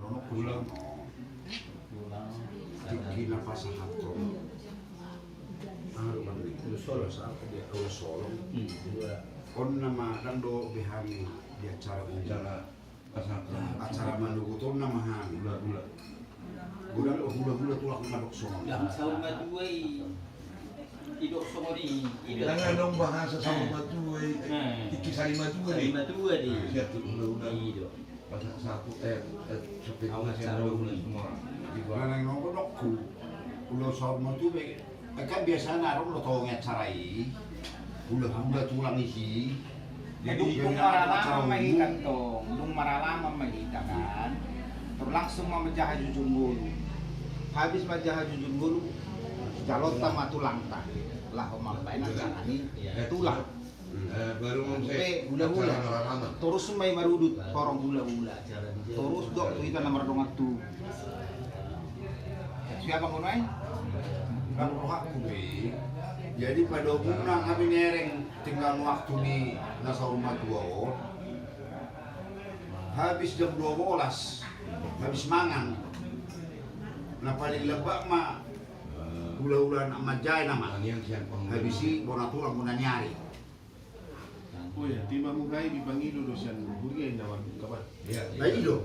Ono pulang. Kina pasangan ko. Ano man rin? Solo sa ako dia kalau solo. On nama dando behani di acara acara manuguton na mahani. Gula tulak ngadok songo. Yang sahur matuai idok songo ni. Jangan dong bahasa sama matuai. Ikisari matuai. Matuai di. Siap tu ula-ula. Idok. Pasal satu seperti nasi ula-ula semua. Nanang nongko dokku. Ulo sahur matuai. Kan biasa narong lo tau ngacarai. Gula tulang isi. Jadi kung maralaman mahikan tong, nung maralaman mahita kan, terus langsung memecah jujung bulu. Habis memecah jujung bulu, jalota matulang tak. Lah pemampain acara ini tulang. Baru Sampai hula-hula. Terus may marudut porong hula-hula. Terus dok tu kita nomor dongat tu. Siapa mau naik? Kan aku be. Jadi pada umumnya kami nereng tinggal waktu di nasa rumah tua. Habis jam 12, habis mangan. Nah paling lebak mah hula-hula nama jaya nama. Habis si bona tulang bona nyari. Oh ya, timbang mukai dipanggil dulu sian hurian nama kapan? Lagi dong.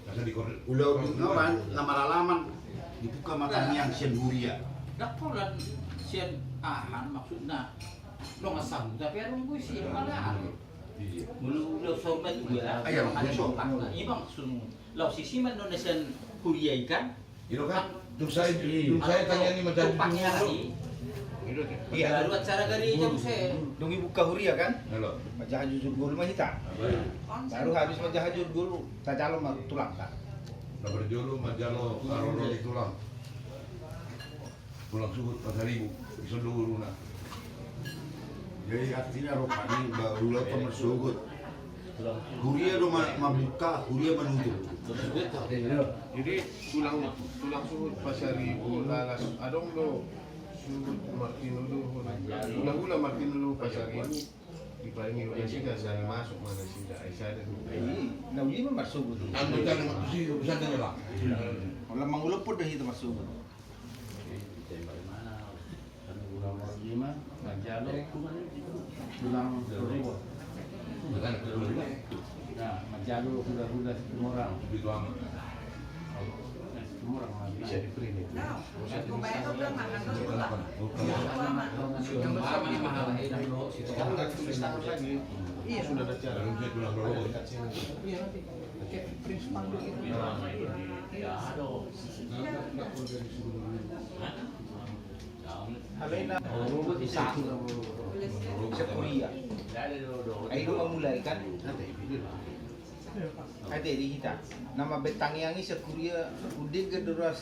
Masa di korek. Ulah ngawan nama lalaman dibuka makan yang sian huria. Dak polan sian ahan maksudnya lo ngasam tapi orang gue sih malah mulu lo sobat gue Ayam, ada ayam. sobat nah ini maksud lo sisi man no nasian kuliah kan Itu kan, saya tanya ni macam tupaknya lagi Iya. baru acara dari jam saya Dong buka huria kan? Halo. Macah jujur bulu mahita. Baru habis macah jujur bulu, tak calon mah tulang tak. Kabar jolo majalo arono di tulang. Pulang suhut pasar ibu, iso dulu na. Jadi artinya rupanya barulah pemersugut. Huria do mabuka, huria menutup. Jadi tulang suhut pasar ibu lalas adong lo suhut makin dulu hula-hula makin dulu pasar ibu diparingi oleh sih saya masuk mana sih dah saya Nah, ini mah masuk tu. Ando kan si bisa dengar lah. Kalau manguluput dah itu masuk. Bukan Nah, Majalo hula-hula semua orang. begitu amat. Semua orang bisa di print itu. Sekarang nggak tulis tangan lagi. Iya sudah ada cara. Baru saya tulang dulu. Iya nanti. Pakai print spanduk itu. Halena sekuria. Ayo memulai kan? Ada di kita. Nama betang yang ini sekuria udah gedora